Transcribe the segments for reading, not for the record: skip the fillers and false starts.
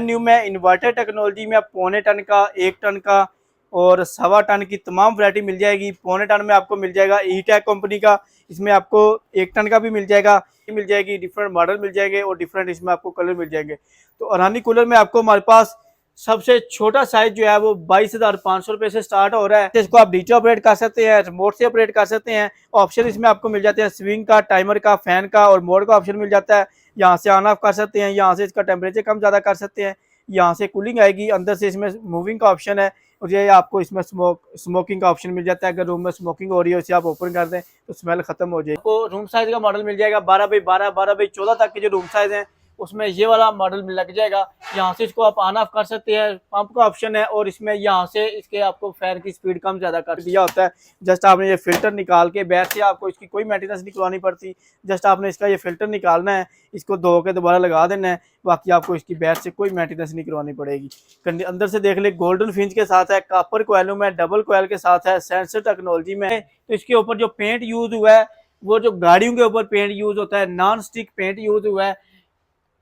New में inverter technology में पौने टन का, 1 टन का और सवा टन की तमाम वैरायटी मिल जाएगी। पौने टन में आपको मिल जाएगा ई-टेक कंपनी का, इसमें आपको 1 टन का भी मिल जाएगी, डिफरेंट मॉडल मिल जाएंगे और डिफरेंट इसमें आपको कलर मिल जाएंगे। तो अरानी कूलर में आपको हमारे पास सबसे छोटा साइज जो है वो 22,500 रुपये से स्टार्ट हो रहा है। इसको आप डीटी ऑपरेट कर सकते हैं, रिमोट से ऑपरेट कर सकते हैं। ऑप्शन इसमें आपको मिल जाते हैं स्विंग का, टाइमर का, फैन का और मोड का ऑप्शन मिल जाता है। यहाँ से ऑन ऑफ कर सकते हैं, यहाँ से इसका टेम्परेचर कम ज़्यादा कर सकते हैं, यहाँ से कूलिंग आएगी, अंदर से इसमें मूविंग का ऑप्शन है और ये आपको इसमें स्मोकिंग का ऑप्शन मिल जाता है। अगर रूम में स्मोकिंग हो रही है उसे आप ओपन कर दें तो स्मेल खत्म हो जाए। आपको रूम साइज का मॉडल मिल जाएगा 12x12, 12x14 तक के जो रूम साइज हैं उसमें ये वाला मॉडल लग जाएगा। यहाँ से इसको आप ऑन ऑफ कर सकते हैं, पंप का ऑप्शन है और इसमें यहाँ से इसके आपको फैन की स्पीड कम ज़्यादा कर दिया होता है। जस्ट आपने ये फिल्टर निकाल के बैठ से आपको इसकी कोई मेंटेनेंस नहीं करवानी पड़ती। जस्ट आपने इसका ये फिल्टर निकालना है, इसको धो के दोबारा लगा देना है, बाकी आपको इसकी बैठ से कोई मेंटेनेंस नहीं करवानी पड़ेगी। अंदर से देख ले गोल्डन फिंच के साथ है, कॉपर कोयलों में, डबल कोयल के साथ है, सेंसर टेक्नोलॉजी में। तो इसके ऊपर जो पेंट यूज हुआ है वो जो गाड़ियों के ऊपर पेंट यूज होता है, नॉन स्टिक पेंट यूज हुआ है।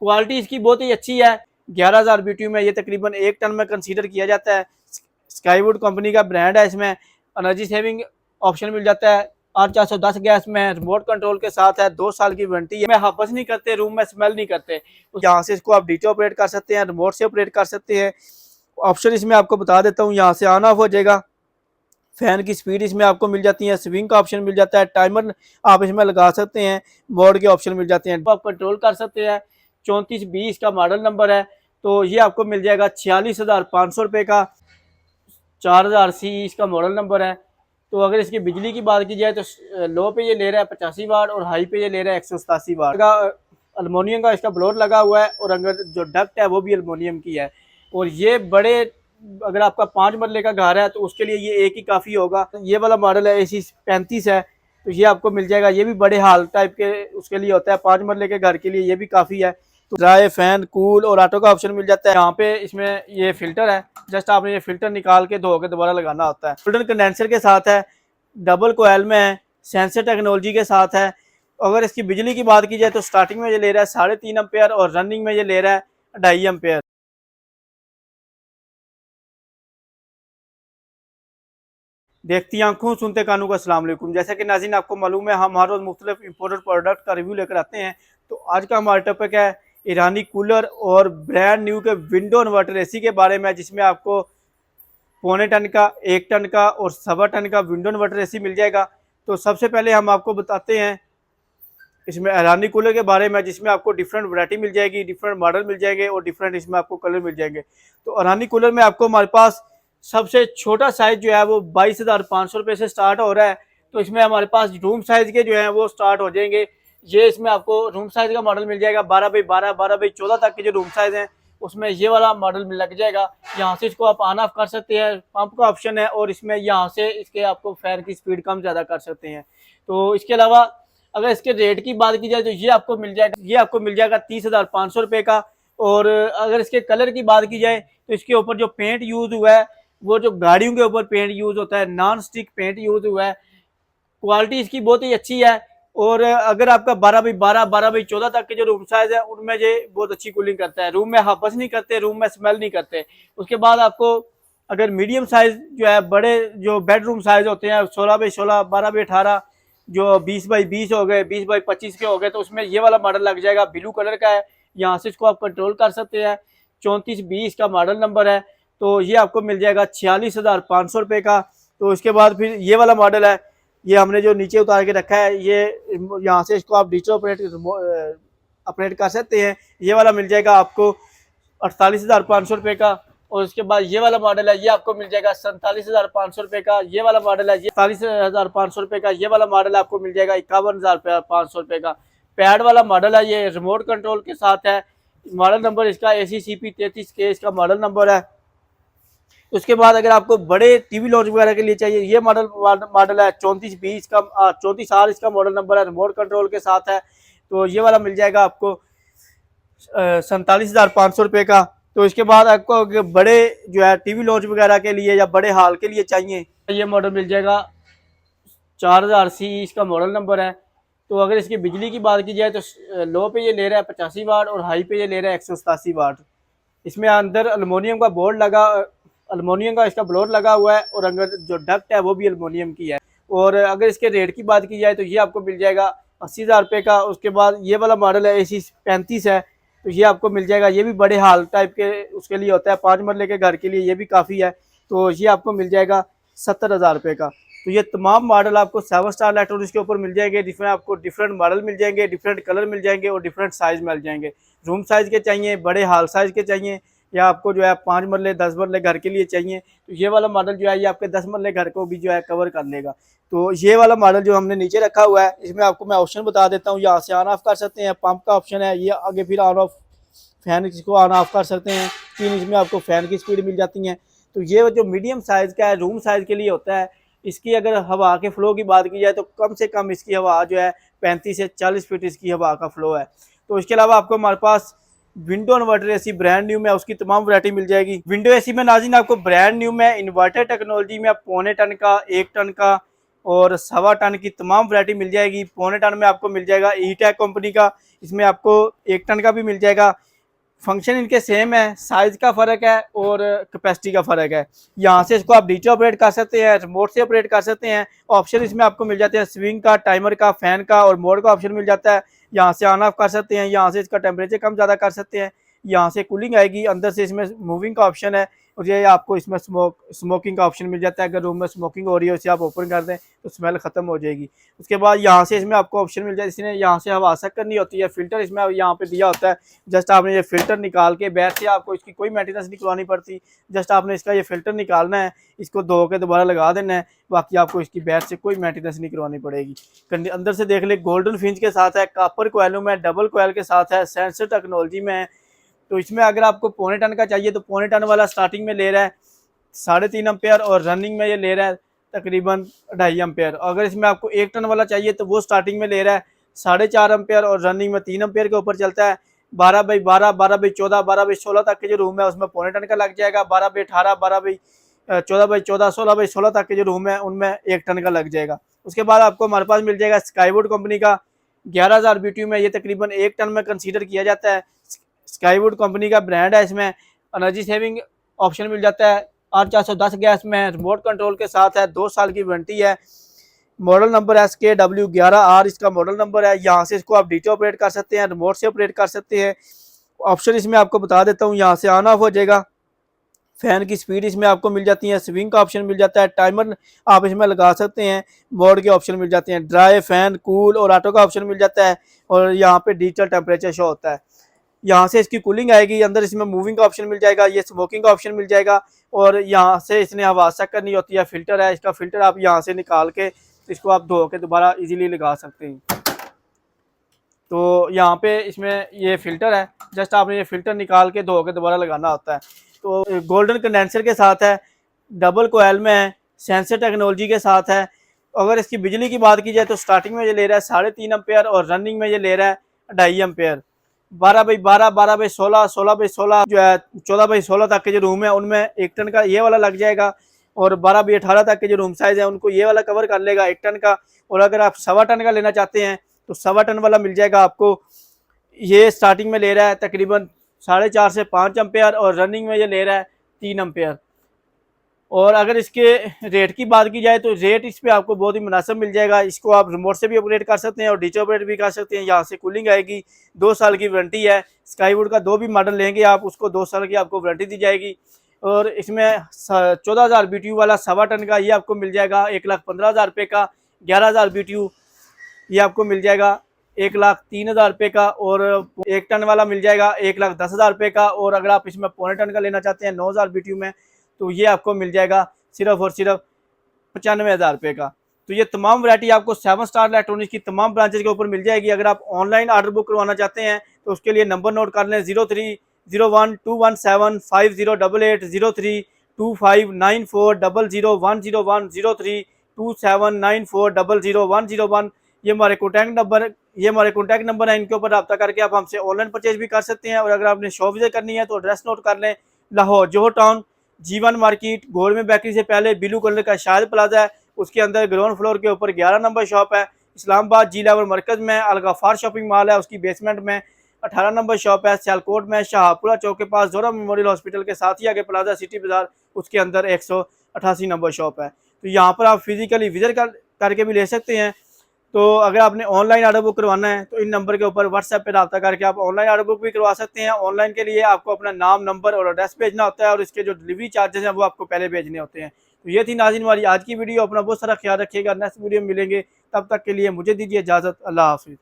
क्वालिटी इसकी बहुत ही अच्छी है। 11,000 BTU में ये तकरीबन 1 टन में कंसीडर किया जाता है। स्काईवुड कंपनी का ब्रांड है। इसमें एनर्जी सेविंग ऑप्शन मिल जाता है। 8410 गैस में रिमोट कंट्रोल के साथ है, 2 साल की वारंटी है। में हपस नहीं करते, रूम में स्मेल नहीं करते। तो यहाँ से इसको आप डीटी ऑपरेट कर सकते हैं, रिमोट से ऑपरेट कर सकते हैं। ऑप्शन इसमें आपको बता देता हूँ, यहाँ से ऑन ऑफ हो जाएगा। फैन की स्पीड इसमें आपको मिल जाती है, स्विंग का ऑप्शन मिल जाता है, टाइमर आप इसमें लगा सकते हैं, मोड के ऑप्शन मिल जाते हैं, आप कंट्रोल कर सकते हैं। 3420 का मॉडल नंबर है। तो ये आपको मिल जाएगा 46,500 रुपये का। 4000 सी इसका मॉडल नंबर है। तो अगर इसकी बिजली की बात की जाए तो लो पे ये ले रहा है 85 वाट और हाई पे ये ले रहा है 187 वाट का। अल्मोनियम का इसका ब्लोर लगा हुआ है और अगर जो डक्ट है वो भी अल्मोनियम की है। और ये बड़े, अगर आपका 5 मरले का घर है तो उसके लिए ये एक ही काफ़ी होगा। ये वाला मॉडल है AC 35 है, तो ये आपको मिल जाएगा। ये भी बड़े हाल टाइप के उसके लिए होता है, 5 मरले के घर के लिए ये भी काफ़ी है। तो ड्राई, फैन, कूल और ऑटो का ऑप्शन मिल जाता है। यहाँ पे इसमें ये फिल्टर है, जस्ट आपने ये फिल्टर निकाल के धो के दोबारा लगाना होता है। फिल्टर कंडेंसर के साथ है, डबल कोयल में है, सेंसर टेक्नोलॉजी के साथ है। अगर इसकी बिजली की बात की जाए तो स्टार्टिंग में ये ले रहा है 3.5 एम्पेयर और रनिंग में ये ले रहा है 2.5 एम्पेयर। देखती आंखों सुनते कानों का अस्सलाम वालेकुम। जैसा कि नाज़रीन आपको मालूम है, हम हर रोज़ मुख्तलिफ इंपोर्टेड प्रोडक्ट का रिव्यू लेकर आते हैं। तो आज का हमारा टॉपिक है ईरानी कूलर और ब्रांड न्यू के विंडो इन्वर्टर AC के बारे में, जिसमें आपको पौने टन का, 1 टन का और सवा टन का विंडो इन्वर्टर AC मिल जाएगा। तो सबसे पहले हम आपको बताते हैं इसमें ईरानी कूलर के बारे में, जिसमें आपको डिफरेंट वैरायटी मिल जाएगी, डिफरेंट मॉडल मिल जाएंगे और डिफरेंट इसमें आपको कलर मिल जाएंगे। तो ईरानी कूलर में आपको हमारे पास सबसे छोटा साइज जो है वो 22,500 रुपये से स्टार्ट हो रहा है। तो इसमें हमारे पास रूम साइज के जो है वो स्टार्ट हो जाएंगे। ये इसमें आपको रूम साइज का मॉडल मिल जाएगा 12x12, 12x14 तक के जो रूम साइज हैं उसमें ये वाला मॉडल लग जाएगा। यहाँ से इसको आप ऑन ऑफ कर सकते हैं, पंप का ऑप्शन है और इसमें यहाँ से इसके आपको फैन की स्पीड कम ज़्यादा कर सकते हैं। तो इसके अलावा अगर इसके रेट की बात की जाए तो ये आपको मिल जाएगा 30,500 रुपये का। और अगर इसके कलर की बात की जाए तो इसके ऊपर जो पेंट यूज हुआ है वो जो गाड़ियों के ऊपर पेंट यूज होता है, नॉन स्टिक पेंट यूज हुआ है। क्वालिटी इसकी बहुत ही अच्छी है। और अगर आपका 12x12, 12x14 तक के जो रूम साइज है उनमें ये बहुत अच्छी कूलिंग करता है, रूम में हपस नहीं करते, रूम में स्मेल नहीं करते। उसके बाद आपको अगर मीडियम साइज जो है, बड़े जो बेडरूम साइज होते हैं 16x16, 12x18, जो 20x20 हो गए, 20x25 के हो गए, तो उसमें ये वाला मॉडल लग जाएगा। ब्लू कलर का है, यहाँ से इसको आप कंट्रोल कर सकते हैं। 3420 का मॉडल नंबर है। तो ये आपको मिल जाएगा 46,500 रुपये का। तो इसके बाद फिर ये वाला मॉडल है, ये हमने जो नीचे उतार के रखा है, ये यहाँ से इसको आप डिजिटल ऑपरेट कर सकते हैं। ये वाला मिल जाएगा आपको 48,500 रुपये का। और उसके बाद ये वाला मॉडल है, ये आपको मिल जाएगा 47,500 रुपये का। ये वाला मॉडल है, ये 47,500 रुपये का। ये वाला मॉडल आपको मिल जाएगा 51,500 रुपये का। पैड वाला मॉडल है, ये रिमोट कंट्रोल के साथ है। मॉडल नंबर इसका ACCP 33K इसका मॉडल नंबर है। उसके बाद अगर आपको बड़े टीवी लॉन्च वगैरह के लिए चाहिए, ये मॉडल है 3420 का, 34R इसका मॉडल नंबर है, रिमोट कंट्रोल के साथ है। तो ये वाला मिल जाएगा आपको 47,500 रुपये का। तो इसके बाद आपको बड़े जो है टीवी लॉन्च वगैरह के लिए या बड़े हाल के लिए चाहिए, ये मॉडल मिल जाएगा 4000 C इसका मॉडल नंबर है। तो अगर इसकी बिजली की बात की जाए तो लो पे ये ले रहा है 85 वाट और हाई पे ये ले रहा है 187 वाट। इसमें अंदर अल्मोनियम का बोर्ड लगा, अल्मोनियम का इसका ब्लोर लगा हुआ है, और अंदर जो डक्ट है वो भी अल्मोनियम की है। और अगर इसके रेट की बात की जाए तो ये आपको मिल जाएगा 80,000 रुपये का। उसके बाद ये वाला मॉडल है AC35 है, तो ये आपको मिल जाएगा। ये भी बड़े हाल टाइप के उसके लिए होता है, 5 मरले के घर के लिए ये भी काफ़ी है। तो ये आपको मिल जाएगा 70,000 रुपये का। तो ये तमाम मॉडल आपको 7 स्टार इलेक्ट्रॉनिक्स के ऊपर मिल जाएंगे। आपको डिफरेंट मॉडल मिल जाएंगे, डिफरेंट कलर मिल जाएंगे और डिफरेंट साइज़ मिल जाएंगे। रूम साइज़ के चाहिए, बड़े हाल साइज़ के चाहिए, या आपको जो है 5 मरले 10 मरले घर के लिए चाहिए, तो ये वाला मॉडल जो है ये आपके 10 मरले घर को भी जो है कवर कर लेगा। तो ये वाला मॉडल जो हमने नीचे रखा हुआ है, इसमें आपको मैं ऑप्शन बता देता हूँ। यहाँ से ऑन ऑफ कर सकते हैं, पंप का ऑप्शन है ये, आगे फिर ऑन ऑफ फैन इसको ऑन ऑफ कर सकते हैं। 3 इंच में आपको फ़ैन की स्पीड मिल जाती है। तो ये जो मीडियम साइज़ का है, रूम साइज़ के लिए होता है। इसकी अगर हवा के फ़्लो की बात की जाए तो कम से कम इसकी हवा जो है 35 से 40 फीट इसकी हवा का फ़्लो है। तो इसके अलावा आपको हमारे पास window inverter AC brand new में उसकी तमाम वैरायटी मिल जाएगी। विंडो एसी में नाज़रीन आपको ब्रांड न्यू में इन्वर्टर टेक्नोलॉजी में 1.25 टन का, 1 टन का और 1.25 टन की तमाम वैरायटी मिल जाएगी। 1.25 टन में आपको मिल जाएगा ईटेक कंपनी का, इसमें आपको 1 टन का भी मिल जाएगा। फंक्शन इनके सेम है, साइज़ का फ़र्क है और कैपेसिटी का फ़र्क है। यहाँ से इसको आप डीटी ऑपरेट कर सकते हैं, रिमोट से ऑपरेट कर सकते हैं। ऑप्शन इसमें आपको मिल जाते हैं स्विंग का, टाइमर का, फ़ैन का और मोड का ऑप्शन मिल जाता है। यहाँ से ऑन ऑफ कर सकते हैं, यहाँ से इसका टेम्परेचर कम ज़्यादा कर सकते हैं, यहाँ से कूलिंग आएगी। अंदर से इसमें मूविंग का ऑप्शन है, और ये आपको इसमें स्मोकिंग का ऑप्शन मिल जाता है। अगर रूम में स्मोकिंग हो रही है उसे आप ओपन कर दें तो स्मेल ख़त्म हो जाएगी। उसके बाद यहाँ से इसमें आपको ऑप्शन मिल जाए, इसने यहाँ से हवा सक करनी होती है। फ़िल्टर इसमें यहाँ पे दिया होता है, जस्ट आपने ये फ़िल्टर निकाल के बैठ से, आपको इसकी कोई मेंटेनेंस नहीं करवानी पड़ती। जस्ट आपने इसका ये फ़िल्टर निकालना है, इसको धो के दोबारा लगा देना है, बाकी आपको इसकी बैठ से कोई मेंटेनेंस नहीं करवानी पड़ेगी। अंदर से देख ले, गोल्डन फिंच के साथ है, कॉपर कोयलों में, डबल कोयल के साथ है, सेंसर टेक्नोलॉजी में है। तो इसमें अगर आपको 1.25 टन का चाहिए तो 1.25 टन वाला स्टार्टिंग में ले रहा है 3.5 एम्पेयर, और रनिंग में ये ले रहा है तकरीबन 2.5 एम्पेयर। अगर इसमें आपको 1 टन वाला चाहिए तो वो स्टार्टिंग में ले रहा है 4.5 एम्पेयर और रनिंग में 3 एम्पेयर के ऊपर चलता है। 12x12, 12x14, 12x16 तक के जो रूम है उसमें 1.25 टन का लग जाएगा। 12x18, 12x14x14, 16x16 तक के जो रूम है उनमें 1 टन का लग जाएगा। उसके बाद आपको हमारे पास मिल जाएगा स्काईवुड कंपनी का 11,000 BTU में, ये तकरीबन 1 टन में कंसीडर किया जाता है। स्काईवुड कंपनी का ब्रांड है, इसमें एनर्जी सेविंग ऑप्शन मिल जाता है। R410 गैस में रिमोट कंट्रोल के साथ है, 2 साल की वारंटी है। मॉडल नंबर SKW11R इसका मॉडल नंबर है। यहाँ से इसको आप डीटी ऑपरेट कर सकते हैं, रिमोट से ऑपरेट कर सकते हैं। ऑप्शन इसमें आपको बता देता हूँ, यहाँ से ऑन ऑफ हो जाएगा। फ़ैन की स्पीड इसमें आपको मिल जाती है, स्विंग का ऑप्शन मिल जाता है, टाइमर आप इसमें लगा सकते हैं, मोड के ऑप्शन मिल जाते हैं, ड्राई, फैन, कूल और ऑटो का ऑप्शन मिल जाता है, और यहाँ पे डिजिटल टेम्परेचर शो होता है। यहाँ से इसकी कूलिंग आएगी। अंदर इसमें मूविंग का ऑप्शन मिल जाएगा, ये स्मोकिंग का ऑप्शन मिल जाएगा, और यहाँ से इसने हवा सक करनी होती है। फ़िल्टर है, इसका फ़िल्टर आप यहाँ से निकाल के इसको आप धो के दोबारा इजीली लगा सकते हैं। तो यहाँ पे इसमें ये फ़िल्टर है, जस्ट आपने ये फ़िल्टर निकाल के धो के दोबारा लगाना होता है। तो गोल्डन कंडेंसर के साथ है, डबल कोयल में है, सेंसर टेक्नोलॉजी के साथ है। अगर इसकी बिजली की बात की जाए तो स्टार्टिंग में ये ले रहा है 3.5 एम्पेयर और रनिंग में ये ले रहा है 2.5 एम्पेयर। 12x12, 12x16, 16x16 जो है 14x16 तक के जो रूम है उनमें 1 टन का ये वाला लग जाएगा, और 12x18 तक के जो रूम साइज़ है उनको ये वाला कवर कर लेगा 1 टन का। और अगर आप 1.25 टन का लेना चाहते हैं तो 1.25 टन वाला मिल जाएगा आपको। ये स्टार्टिंग में ले रहा है तकरीबन 4.5 से 5 एम्पेयर और रनिंग में ये ले रहा है 3 एम्पेयर। और अगर इसके रेट की बात की जाए तो रेट इस पे आपको बहुत ही मुनासिब मिल जाएगा। इसको आप रिमोट से भी ऑपरेट कर सकते हैं और डीटी ऑपरेट भी कर सकते हैं। यहाँ से कूलिंग आएगी, 2 साल की वारंटी है। स्काईवुड का 2 भी मॉडल लेंगे आप, उसको 2 साल की आपको वारंटी दी जाएगी। और इसमें 14,000 BTU वाला 1.25 टन का ये आपको मिल जाएगा 1,15,000 रुपये का। 11,000 BTU ये आपको मिल जाएगा 1,03,000 रुपये का। और 1 टन वाला मिल जाएगा 1,10,000 रुपये का। और अगर आप इसमें 1.25 टन का लेना चाहते हैं 9,000 BTU में, तो ये आपको मिल जाएगा सिर्फ और सिर्फ 95,000 रुपये का। तो ये तमाम वैरायटी आपको 7 स्टार इलेक्ट्रॉनिक्स की तमाम ब्रांचेज के ऊपर मिल जाएगी। अगर आप ऑनलाइन ऑर्डर बुक करवाना चाहते हैं तो उसके लिए नंबर नोट कर लें 030121750888 032594001001 032794000101। ये हमारे कॉन्टैक्ट नंबर है, इनके ऊपर रब्ता करके आप हमसे ऑनलाइन परचेज भी कर सकते हैं। और अगर आपने शॉप विजिट करनी है तो एड्रेस नोट कर लें, Lahore Johar town, G1 market, government bakery से पहले ब्लू कलर का शाहिद प्लाजा है, उसके अंदर ग्राउंड फ्लोर के ऊपर 11 नंबर शॉप है। इस्लामाबाद G लेवल मरकज़ में अलगफार शॉपिंग मॉल है, उसकी बेसमेंट में 18 नंबर शॉप है सियालकोट में, शाहपुरा चौक के पास, जोरा मेमोरियल हॉस्पिटल के साथ ही आगे प्लाजा सिटी बाजार, उसके अंदर 188 नंबर शॉप है। तो यहाँ पर आप फिजिकली विजिट करके भी ले सकते हैं। तो अगर आपने ऑनलाइन ऑर्डर बुक करवाना है तो इन नंबर के ऊपर व्हाट्सएप पे रब्ता करके आप ऑनलाइन ऑर्डर बुक भी करवा सकते हैं। ऑनलाइन के लिए आपको अपना नाम, नंबर और एड्रेस भेजना होता है और इसके जो डिलीवरी चार्जेस हैं वो आपको पहले भेजने होते हैं। तो ये थी नाज़रीन हमारी आज की वीडियो। अपना बहुत सारा ख्याल रखिएगा, नेक्स्ट वीडियो में मिलेंगे, तब तक के लिए मुझे दीजिए इजाज़त। अल्लाह हाफिज़।